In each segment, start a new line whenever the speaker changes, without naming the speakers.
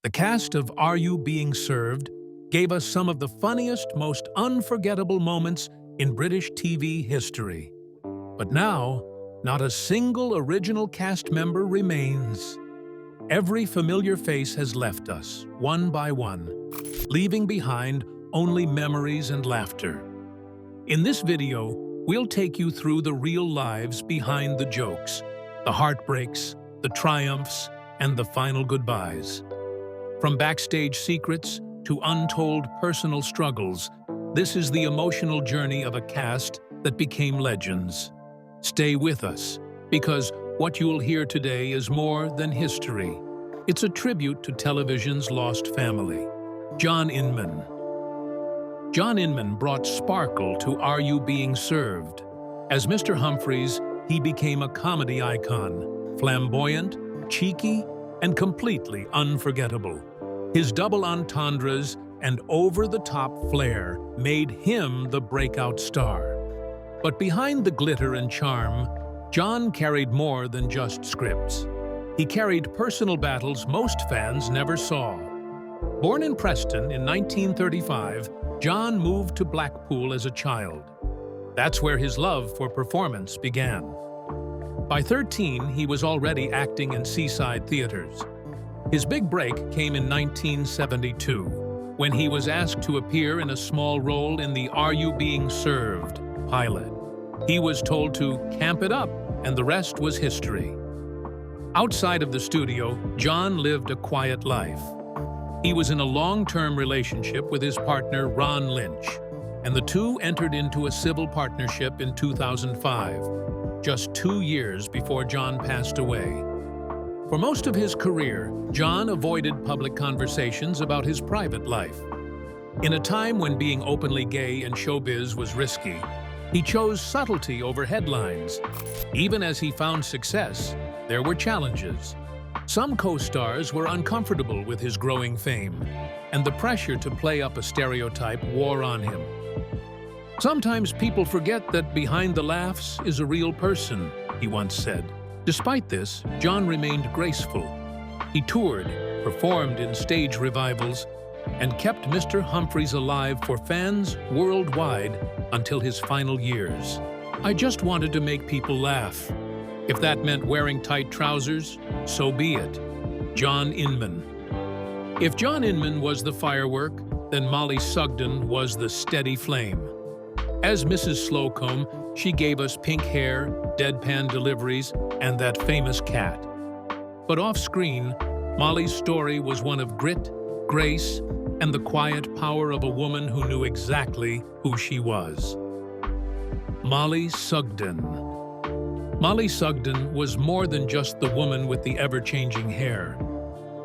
The cast of Are You Being Served gave us some of the funniest, most unforgettable moments in British TV history. But now, not a single original cast member remains. Every familiar face has left us, one by one, leaving behind only memories and laughter. In this video, we'll take you through the real lives behind the jokes, the heartbreaks, the triumphs, and the final goodbyes. From backstage secrets to untold personal struggles, this is the emotional journey of a cast that became legends. Stay with us, because what you'll hear today is more than history. It's a tribute to television's lost family. John Inman. John Inman brought sparkle to Are You Being Served? As Mr. Humphries, he became a comedy icon, flamboyant, cheeky, and completely unforgettable. His double entendres and over-the-top flair made him the breakout star. But behind the glitter and charm, John carried more than just scripts. He carried personal battles most fans never saw. Born in Preston in 1935, John moved to Blackpool as a child. That's where his love for performance began. By 13, he was already acting in seaside theaters. His big break came in 1972, when he was asked to appear in a small role in the Are You Being Served pilot. He was told to camp it up, and the rest was history. Outside of the studio, John lived a quiet life. He was in a long-term relationship with his partner, Ron Lynch, and the two entered into a civil partnership in 2005, just 2 years before John passed away. For most of his career, John avoided public conversations about his private life. In a time when being openly gay in showbiz was risky, he chose subtlety over headlines. Even as he found success, there were challenges. Some co-stars were uncomfortable with his growing fame, and the pressure to play up a stereotype wore on him. "Sometimes people forget that behind the laughs is a real person," he once said. Despite this, John remained graceful. He toured, performed in stage revivals, and kept Mr. Humphries alive for fans worldwide until his final years. "I just wanted to make people laugh. If that meant wearing tight trousers, so be it." John Inman. If John Inman was the firework, then Molly Sugden was the steady flame. As Mrs. Slocombe, she gave us pink hair, deadpan deliveries, and that famous cat. But off-screen, Molly's story was one of grit, grace, and the quiet power of a woman who knew exactly who she was. Molly Sugden. Molly Sugden was more than just the woman with the ever-changing hair.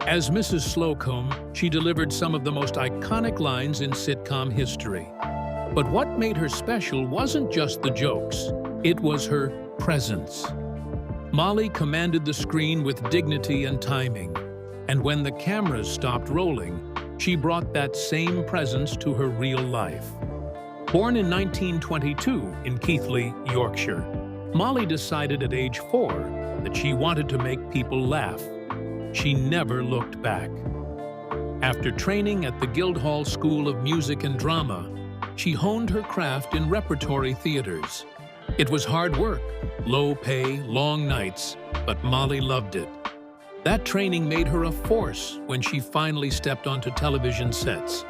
As Mrs. Slocombe, she delivered some of the most iconic lines in sitcom history. But what made her special wasn't just the jokes, it was her presence. Molly commanded the screen with dignity and timing, and when the cameras stopped rolling, she brought that same presence to her real life. Born in 1922 in Keighley, Yorkshire, Molly decided at age 4 that she wanted to make people laugh. She never looked back. After training at the Guildhall School of Music and Drama, she honed her craft in repertory theaters. It was hard work, low pay, long nights, but Molly loved it. That training made her a force when she finally stepped onto television sets.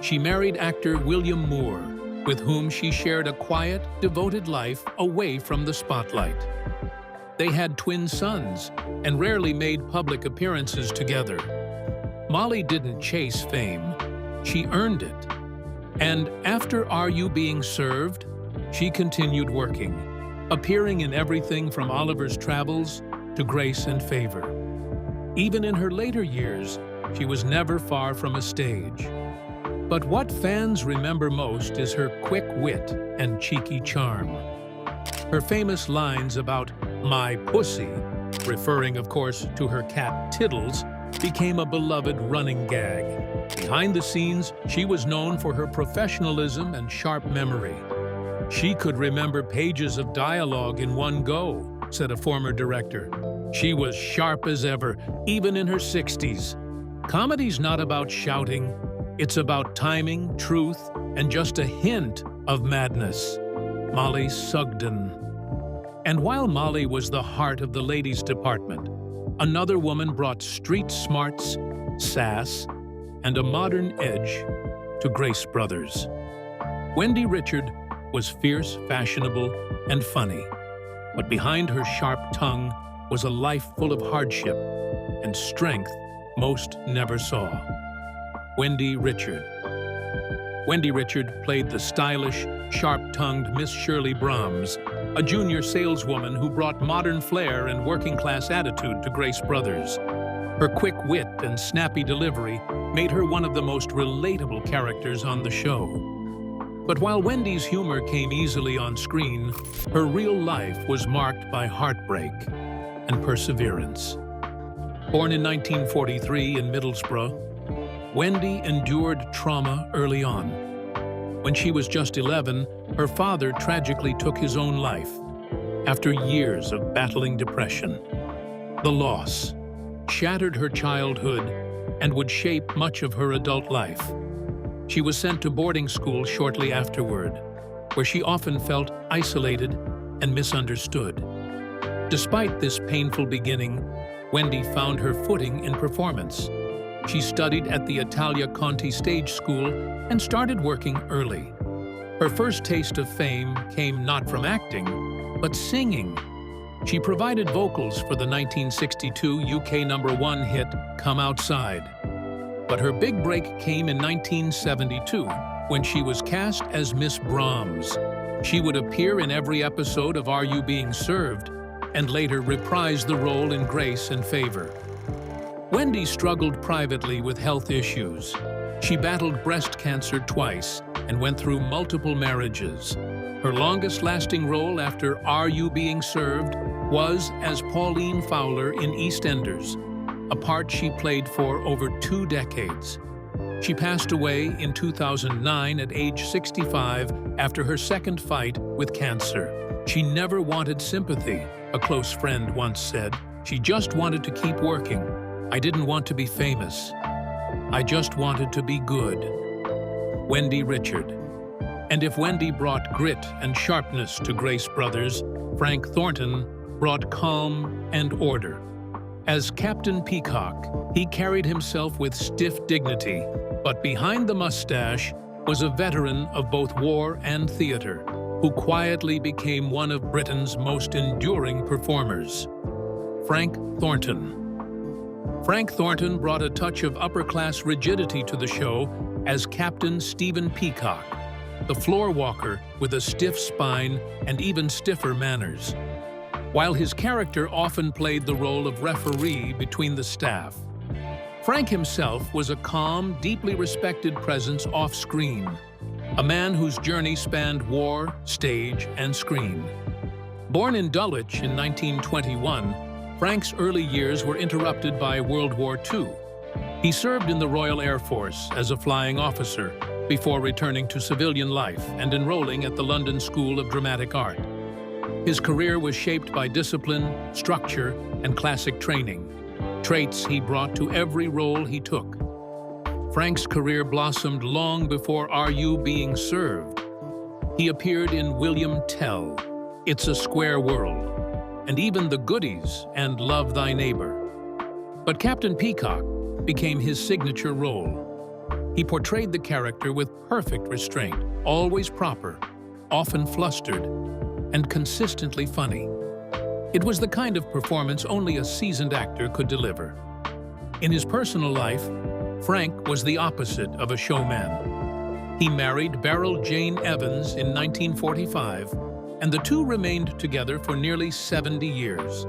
She married actor William Moore, with whom she shared a quiet, devoted life away from the spotlight. They had twin sons and rarely made public appearances together. Molly didn't chase fame, she earned it. And after Are You Being Served? She continued working, appearing in everything from Oliver's Travels to Grace and Favor. Even in her later years, she was never far from a stage. But what fans remember most is her quick wit and cheeky charm. Her famous lines about "my pussy," referring of course to her cat Tiddles, became a beloved running gag. Behind the scenes, she was known for her professionalism and sharp memory. "She could remember pages of dialogue in one go," said a former director. "She was sharp as ever, even in her 60s. Comedy's not about shouting, it's about timing, truth, and just a hint of madness. Molly Sugden. And while Molly was the heart of the ladies' department, another woman brought street smarts, sass, and a modern edge to Grace Brothers. Wendy Richard was fierce, fashionable, and funny, but behind her sharp tongue was a life full of hardship and strength most never saw. Wendy Richard. Wendy Richard played the stylish, sharp-tongued Miss Shirley Brahms, a junior saleswoman who brought modern flair and working-class attitude to Grace Brothers. Her quick wit and snappy delivery made her one of the most relatable characters on the show. But while Wendy's humor came easily on screen, her real life was marked by heartbreak and perseverance. Born in 1943 in Middlesbrough, Wendy endured trauma early on. When she was just 11, her father tragically took his own life after years of battling depression. The loss shattered her childhood and would shape much of her adult life. She was sent to boarding school shortly afterward, where she often felt isolated and misunderstood. Despite this painful beginning, Wendy found her footing in performance. She studied at the Italia Conti Stage School and started working early. Her first taste of fame came not from acting, but singing. She provided vocals for the 1962 UK #1 hit, Come Outside. But her big break came in 1972, when she was cast as Miss Brahms. She would appear in every episode of Are You Being Served, and later reprised the role in Grace and Favor. Wendy struggled privately with health issues. She battled breast cancer twice and went through multiple marriages. Her longest-lasting role after Are You Being Served was as Pauline Fowler in EastEnders, a part she played for over 2 decades. She passed away in 2009 at age 65 after her second fight with cancer. She never wanted sympathy, a close friend once said. She just wanted to keep working. I didn't want to be famous. I just wanted to be good. Wendy Richard. And if Wendy brought grit and sharpness to Grace Brothers, Frank Thornton brought calm and order. As Captain Peacock, he carried himself with stiff dignity, but behind the mustache was a veteran of both war and theater, who quietly became one of Britain's most enduring performers. Frank Thornton. Frank Thornton brought a touch of upper-class rigidity to the show as Captain Stephen Peacock, the floor walker with a stiff spine and even stiffer manners, while his character often played the role of referee between the staff. Frank himself was a calm, deeply respected presence off-screen, a man whose journey spanned war, stage, and screen. Born in Dulwich in 1921, Frank's early years were interrupted by World War II. He served in the Royal Air Force as a flying officer before returning to civilian life and enrolling at the London School of Dramatic Art. His career was shaped by discipline, structure, and classic training, traits he brought to every role he took. Frank's career blossomed long before Are You Being Served? He appeared in William Tell, It's a Square World, and even The Goodies and Love Thy Neighbor. But Captain Peacock became his signature role. He portrayed the character with perfect restraint, always proper, often flustered, and consistently funny. It was the kind of performance only a seasoned actor could deliver. In his personal life, Frank was the opposite of a showman. He married Beryl Jane Evans in 1945, and the two remained together for nearly 70 years.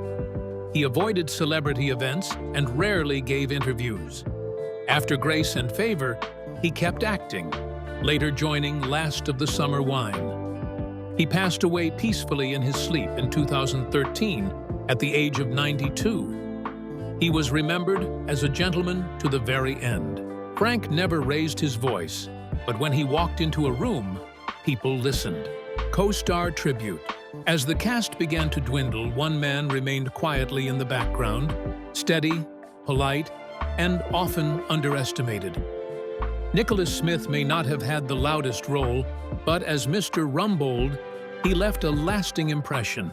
He avoided celebrity events and rarely gave interviews. After Grace and Favor, he kept acting, later joining Last of the Summer Wine. He passed away peacefully in his sleep in 2013 at the age of 92. He was remembered as a gentleman to the very end. Frank never raised his voice, but when he walked into a room, people listened. Co-star tribute. As the cast began to dwindle, one man remained quietly in the background, steady, polite, and often underestimated. Nicholas Smith may not have had the loudest role, but as Mr. Rumbold, he left a lasting impression.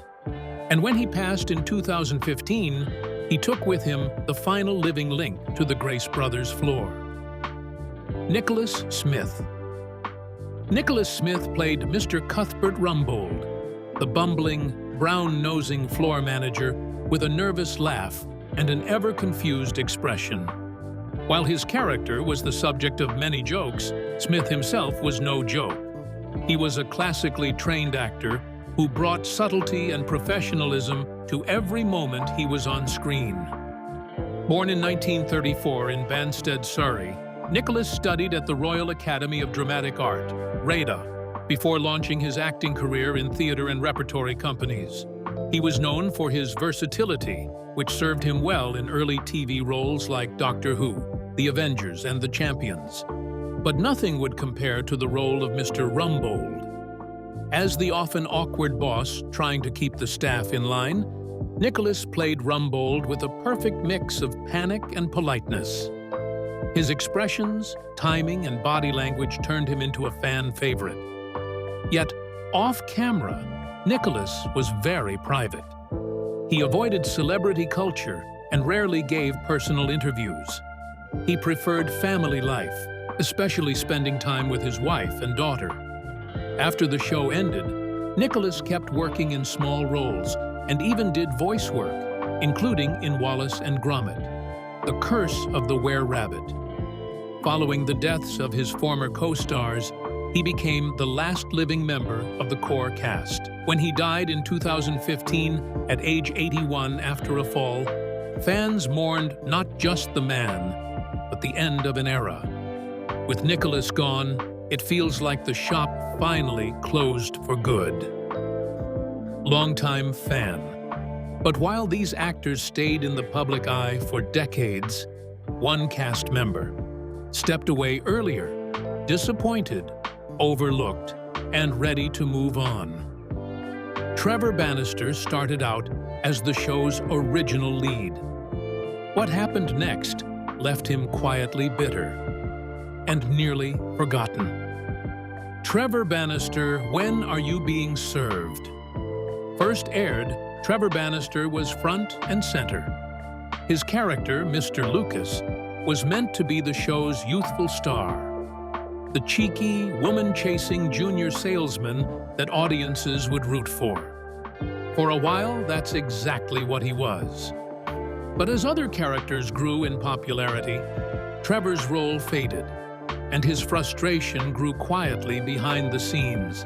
And when he passed in 2015, he took with him the final living link to the Grace Brothers floor. Nicholas Smith. Nicholas Smith played Mr. Cuthbert Rumbold, the bumbling, brown-nosing floor manager with a nervous laugh and an ever-confused expression. While his character was the subject of many jokes, Smith himself was no joke. He was a classically trained actor who brought subtlety and professionalism to every moment he was on screen. Born in 1934 in Banstead, Surrey, Nicholas studied at the Royal Academy of Dramatic Art, RADA, before launching his acting career in theatre and repertory companies. He was known for his versatility, which served him well in early TV roles like Doctor Who, The Avengers, and The Champions. But nothing would compare to the role of Mr. Rumbold. As the often awkward boss trying to keep the staff in line, Nicholas played Rumbold with a perfect mix of panic and politeness. His expressions, timing, and body language turned him into a fan favorite. Yet, off-camera, Nicholas was very private. He avoided celebrity culture and rarely gave personal interviews. He preferred family life, especially spending time with his wife and daughter. After the show ended, Nicholas kept working in small roles and even did voice work, including in Wallace and Gromit, The Curse of the Were-Rabbit. Following the deaths of his former co-stars, he became the last living member of the core cast. When he died in 2015 at age 81 after a fall, fans mourned not just the man, but the end of an era. With Nicholas gone, it feels like the shop finally closed for good. Longtime fan. But while these actors stayed in the public eye for decades, one cast member stepped away earlier, disappointed, overlooked, and ready to move on. Trevor Bannister started out as the show's original lead. What happened next left him quietly bitter and nearly forgotten. Trevor Bannister, When Are You Being Served? First aired, Trevor Bannister was front and center. His character, Mr. Lucas, was meant to be the show's youthful star, the cheeky, woman-chasing junior salesman that audiences would root for. For a while, that's exactly what he was. But as other characters grew in popularity, Trevor's role faded, and his frustration grew quietly behind the scenes.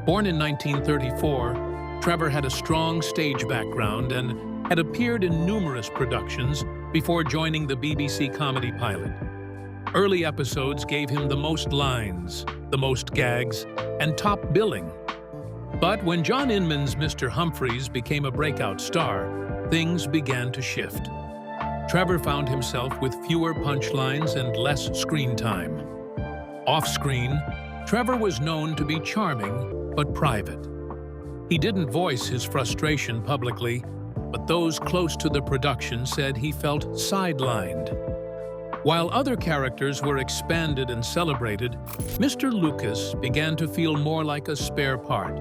Born in 1934, Trevor had a strong stage background and had appeared in numerous productions before joining the BBC comedy pilot. Early episodes gave him the most lines, the most gags, and top billing. But when John Inman's Mr. Humphreys became a breakout star, things began to shift. Trevor found himself with fewer punchlines and less screen time. Off-screen, Trevor was known to be charming but private. He didn't voice his frustration publicly, but those close to the production said he felt sidelined. While other characters were expanded and celebrated, Mr. Lucas began to feel more like a spare part.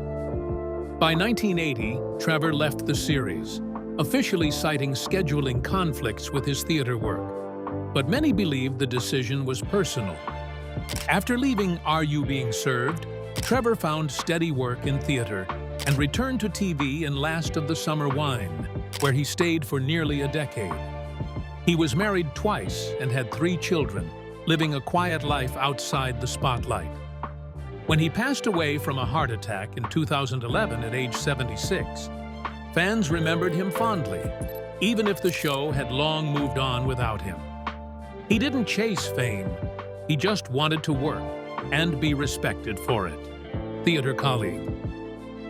By 1980, Trevor left the series, officially citing scheduling conflicts with his theater work. But many believed the decision was personal. After leaving Are You Being Served?, Trevor found steady work in theater and returned to TV in Last of the Summer Wine, where he stayed for nearly a decade. He was married twice and had 3 children, living a quiet life outside the spotlight. When he passed away from a heart attack in 2011 at age 76, fans remembered him fondly, even if the show had long moved on without him. He didn't chase fame, he just wanted to work and be respected for it. Theater colleague.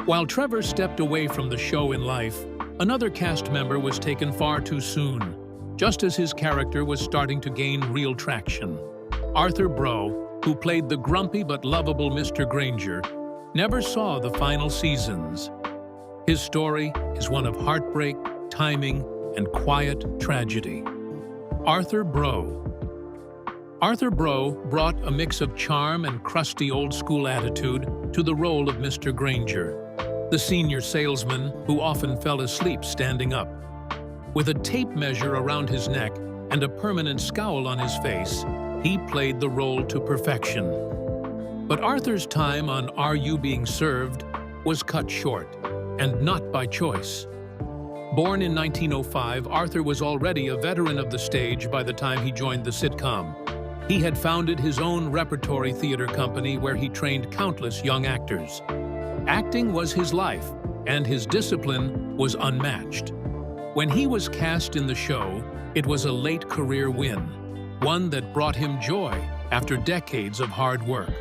While Trevor stepped away from the show in life, another cast member was taken far too soon, just as his character was starting to gain real traction. Arthur Brough, who played the grumpy but lovable Mr. Granger, never saw the final seasons. His story is one of heartbreak, timing, and quiet tragedy. Arthur Bro. Arthur Bro brought a mix of charm and crusty old-school attitude to the role of Mr. Granger, the senior salesman who often fell asleep standing up. With a tape measure around his neck and a permanent scowl on his face, he played the role to perfection. But Arthur's time on Are You Being Served was cut short, and not by choice. Born in 1905, Arthur was already a veteran of the stage by the time he joined the sitcom. He had founded his own repertory theater company where he trained countless young actors. Acting was his life, and his discipline was unmatched. When he was cast in the show, it was a late career win, one that brought him joy after decades of hard work.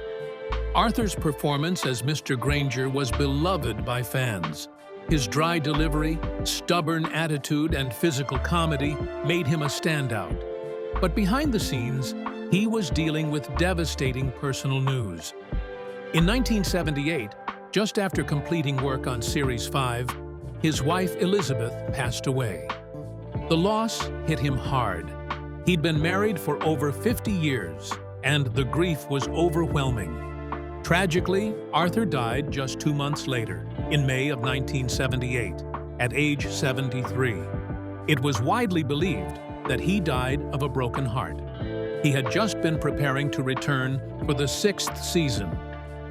Arthur's performance as Mr. Granger was beloved by fans. His dry delivery, stubborn attitude, and physical comedy made him a standout. But behind the scenes, he was dealing with devastating personal news. In 1978, just after completing work on Series 5, his wife Elizabeth passed away. The loss hit him hard. He'd been married for over 50 years, and the grief was overwhelming. Tragically, Arthur died just 2 months later, in May of 1978, at age 73. It was widely believed that he died of a broken heart. He had just been preparing to return for the 6th season,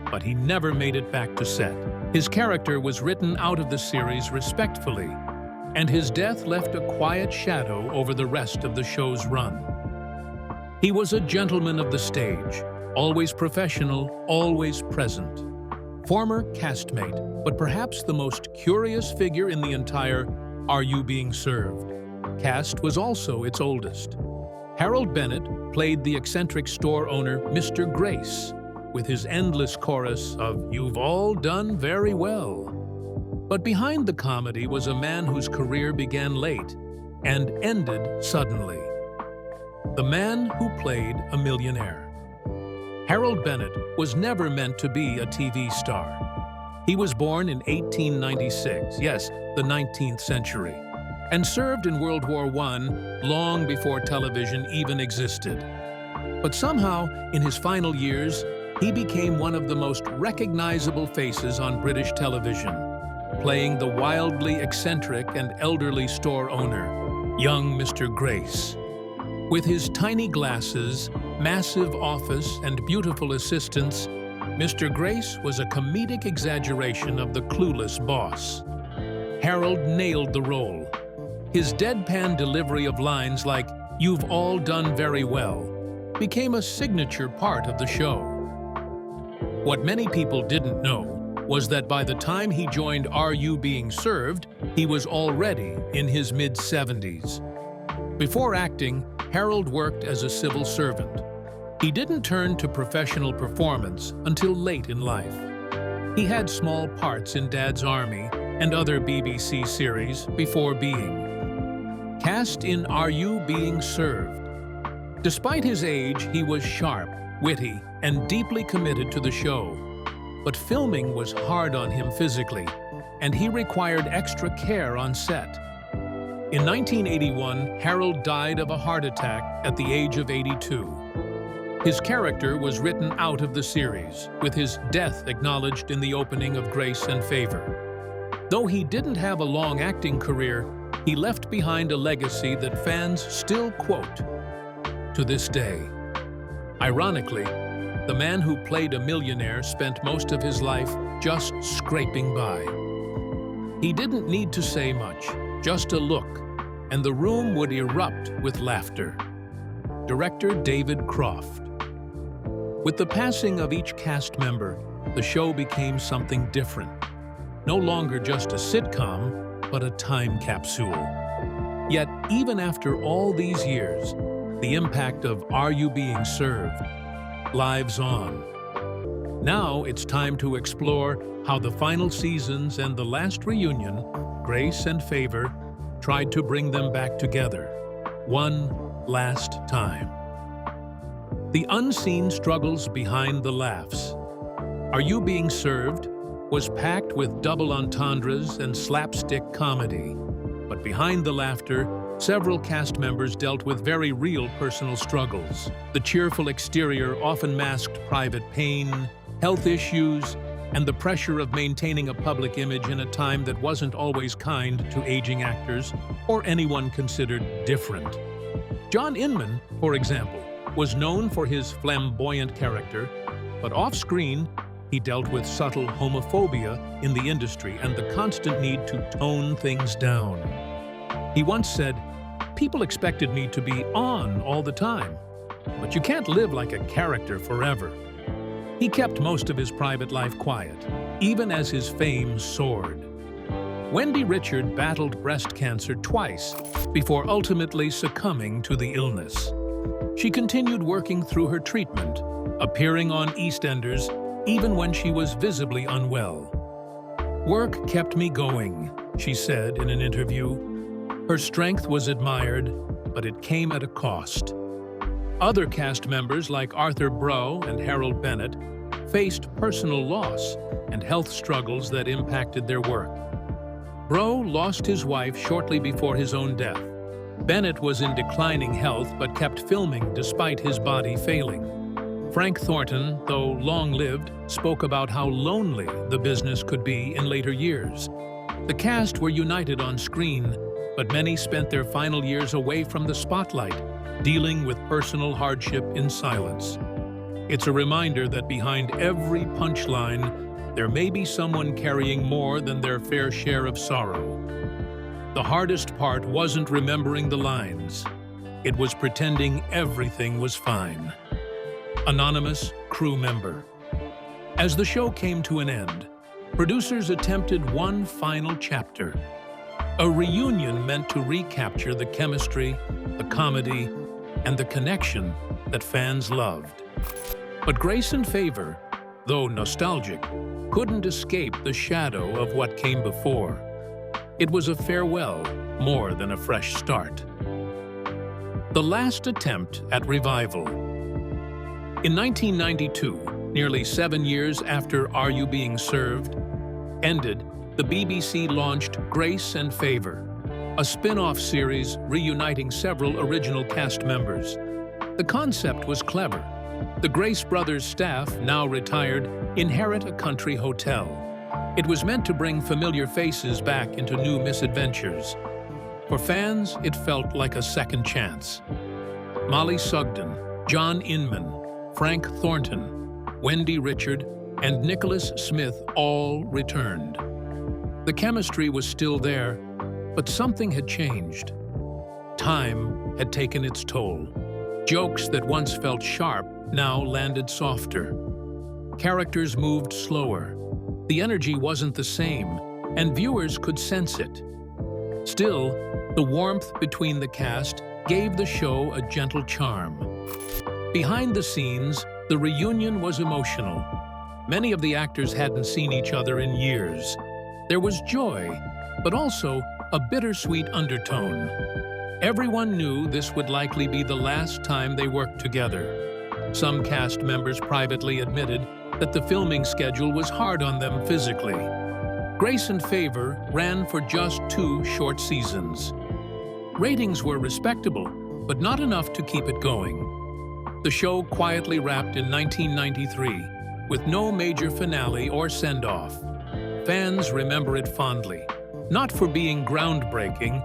but he never made it back to set. His character was written out of the series respectfully, and his death left a quiet shadow over the rest of the show's run. He was a gentleman of the stage, always professional, always present. Former castmate, but perhaps the most curious figure in the entire Are You Being Served cast was also its oldest. Harold Bennett played the eccentric store owner Mr. Grace, with his endless chorus of "You've all done very well." But behind the comedy was a man whose career began late and ended suddenly. The man who played a millionaire. Harold Bennett was never meant to be a TV star. He was born in 1896, yes, the 19th century, and served in World War I long before television even existed. But somehow, in his final years, he became one of the most recognizable faces on British television, playing the wildly eccentric and elderly store owner, young Mr. Grace. With his tiny glasses, massive office, and beautiful assistants, Mr. Grace was a comedic exaggeration of the clueless boss. Harold nailed the role. His deadpan delivery of lines like "You've all done very well" became a signature part of the show. What many people didn't know was that by the time he joined Are You Being Served, he was already in his mid-70s. Before acting, Harold worked as a civil servant. He didn't turn to professional performance until late in life. He had small parts in Dad's Army and other BBC series before being cast in Are You Being Served. Despite his age, he was sharp, witty, and deeply committed to the show. But filming was hard on him physically, and he required extra care on set. In 1981, Harold died of a heart attack at the age of 82. His character was written out of the series, with his death acknowledged in the opening of Grace and Favor. Though he didn't have a long acting career, he left behind a legacy that fans still quote to this day. Ironically, the man who played a millionaire spent most of his life just scraping by. He didn't need to say much, just a look, and the room would erupt with laughter. Director David Croft. With the passing of each cast member, the show became something different. No longer just a sitcom, but a time capsule. Yet, even after all these years, the impact of Are You Being Served lives on. Now it's time to explore how the final seasons and the last reunion, Grace and Favor, tried to bring them back together, one last time. The unseen struggles behind the laughs. Are You Being Served was packed with double entendres and slapstick comedy, but behind the laughter, Several cast members dealt with very real personal struggles. The cheerful exterior often masked private pain, health issues, and the pressure of maintaining a public image in a time that wasn't always kind to aging actors or anyone considered different. John Inman, for example, was known for his flamboyant character, but off-screen, he dealt with subtle homophobia in the industry and the constant need to tone things down. He once said, "People expected me to be on all the time, but you can't live like a character forever." He kept most of his private life quiet, even as his fame soared. Wendy Richard battled breast cancer twice before ultimately succumbing to the illness. She continued working through her treatment, appearing on EastEnders even when she was visibly unwell. "Work kept me going," she said in an interview. Her strength was admired, but it came at a cost. Other cast members like Arthur Brough and Harold Bennett faced personal loss and health struggles that impacted their work. Brough lost his wife shortly before his own death. Bennett was in declining health but kept filming despite his body failing. Frank Thornton, though long-lived, spoke about how lonely the business could be in later years. The cast were united on screen, but many spent their final years away from the spotlight, dealing with personal hardship in silence. It's a reminder that behind every punchline, there may be someone carrying more than their fair share of sorrow. The hardest part wasn't remembering the lines. It was pretending everything was fine. Anonymous crew member. As the show came to an end, producers attempted one final chapter. A reunion meant to recapture the chemistry, the comedy, and the connection that fans loved. But Grace and Favor, though nostalgic, couldn't escape the shadow of what came before. It was a farewell more than a fresh start. The last attempt at revival. In 1992, nearly 7 years after Are You Being Served ended, the BBC launched Grace and Favor, a spin-off series reuniting several original cast members. The concept was clever. The Grace brothers' staff, now retired, inherit a country hotel. It was meant to bring familiar faces back into new misadventures. For fans, it felt like a second chance. Molly Sugden, John Inman, Frank Thornton, Wendy Richard, and Nicholas Smith all returned. The chemistry was still there, but something had changed. Time had taken its toll. Jokes that once felt sharp now landed softer. Characters moved slower. The energy wasn't the same, and viewers could sense it. Still, the warmth between the cast gave the show a gentle charm. Behind the scenes, the reunion was emotional. Many of the actors hadn't seen each other in years. There was joy, but also a bittersweet undertone. Everyone knew this would likely be the last time they worked together. Some cast members privately admitted that the filming schedule was hard on them physically. Grace and Favor ran for just 2 short seasons. Ratings were respectable, but not enough to keep it going. The show quietly wrapped in 1993, with no major finale or send-off. Fans remember it fondly, not for being groundbreaking,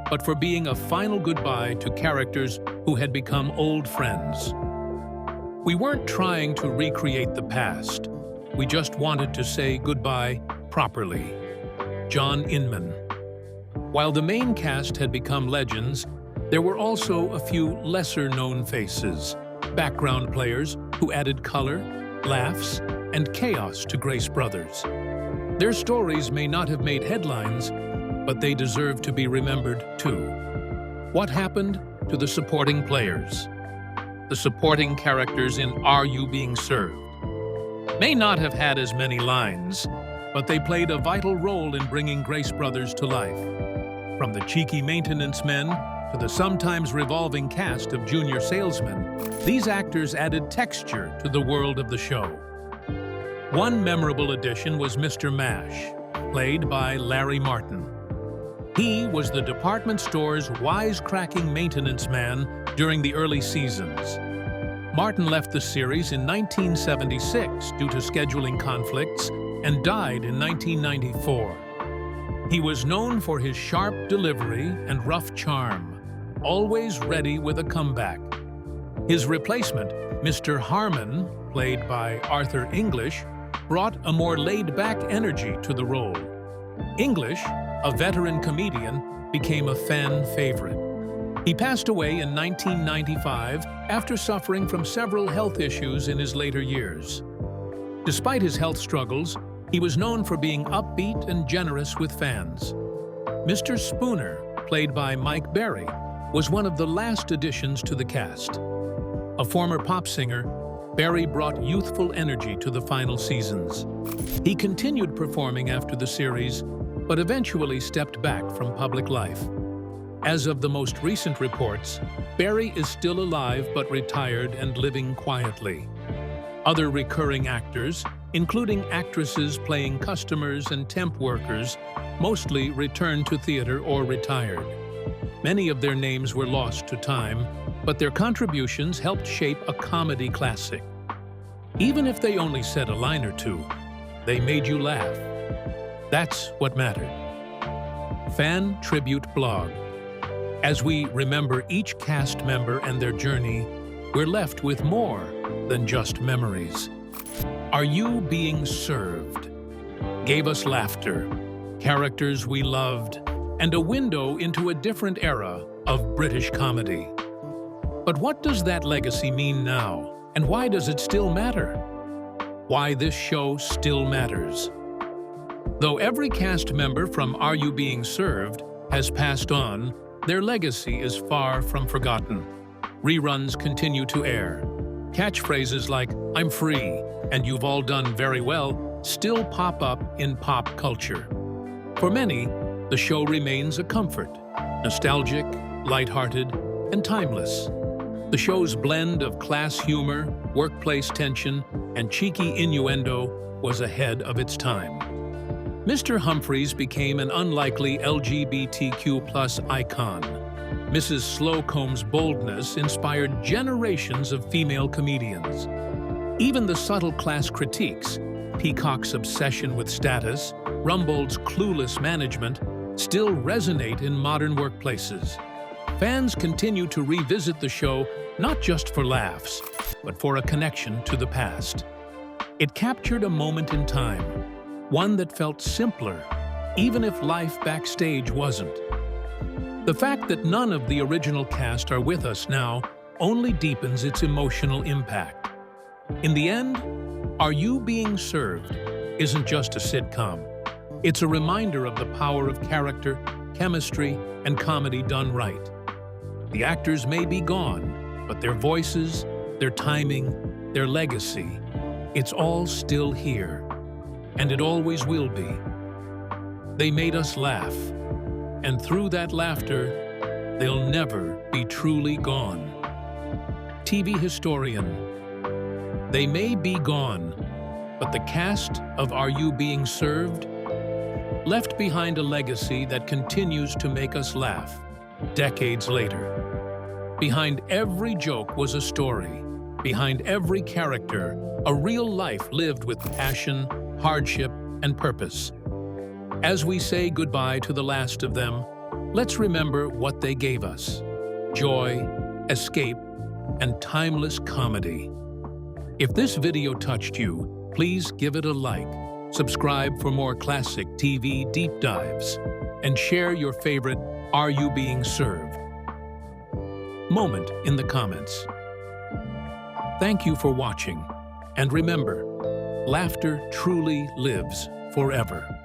but for being a final goodbye to characters who had become old friends. We weren't trying to recreate the past. We just wanted to say goodbye properly. John Inman. While the main cast had become legends, there were also a few lesser-known faces, background players who added color, laughs, and chaos to Grace Brothers. Their stories may not have made headlines, but they deserve to be remembered too. What happened to the supporting players? The supporting characters in Are You Being Served may not have had as many lines, but they played a vital role in bringing Grace Brothers to life. From the cheeky maintenance men to the sometimes revolving cast of junior salesmen, these actors added texture to the world of the show. One memorable addition was Mr. Mash, played by Larry Martin. He was the department store's wisecracking maintenance man during the early seasons. Martin left the series in 1976 due to scheduling conflicts and died in 1994. He was known for his sharp delivery and rough charm, always ready with a comeback. His replacement, Mr. Harmon, played by Arthur English, brought a more laid-back energy to the role. English, a veteran comedian, became a fan favorite. He passed away in 1995 after suffering from several health issues in his later years. Despite his health struggles, he was known for being upbeat and generous with fans. Mr. Spooner, played by Mike Berry, was one of the last additions to the cast. A former pop singer, Berry brought youthful energy to the final seasons. He continued performing after the series, but eventually stepped back from public life. As of the most recent reports, Berry is still alive but retired and living quietly. Other recurring actors, including actresses playing customers and temp workers, mostly returned to theater or retired. Many of their names were lost to time, but their contributions helped shape a comedy classic. Even if they only said a line or two, they made you laugh. That's what mattered. Fan Tribute Blog. As we remember each cast member and their journey, we're left with more than just memories. Are You Being Served? Gave us laughter, characters we loved, and a window into a different era of British comedy. But what does that legacy mean now, and why does it still matter? Why this show still matters. Though every cast member from Are You Being Served has passed on, their legacy is far from forgotten. Reruns continue to air. Catchphrases like, "I'm free," and "You've all done very well," still pop up in pop culture. For many, the show remains a comfort, nostalgic, lighthearted, and timeless. The show's blend of class humor, workplace tension, and cheeky innuendo was ahead of its time. Mr. Humphries became an unlikely LGBTQ+ icon. Mrs. Slocum's boldness inspired generations of female comedians. Even the subtle class critiques, Peacock's obsession with status, Rumbold's clueless management, still resonate in modern workplaces. Fans continue to revisit the show not just for laughs, but for a connection to the past. It captured a moment in time, one that felt simpler, even if life backstage wasn't. The fact that none of the original cast are with us now only deepens its emotional impact. In the end, Are You Being Served isn't just a sitcom. It's a reminder of the power of character, chemistry, and comedy done right. The actors may be gone, but their voices, their timing, their legacy, it's all still here. And it always will be. They made us laugh, and through that laughter, they'll never be truly gone. TV historian. They may be gone, but the cast of Are You Being Served left behind a legacy that continues to make us laugh decades later. Behind every joke was a story. Behind every character, a real life lived with passion, hardship, and purpose. As we say goodbye to the last of them, let's remember what they gave us: joy, escape, and timeless comedy. If this video touched you, please give it a like, subscribe for more classic TV deep dives, and share your favorite Are You Being Served moment in the comments. Thank you for watching, and remember, laughter truly lives forever.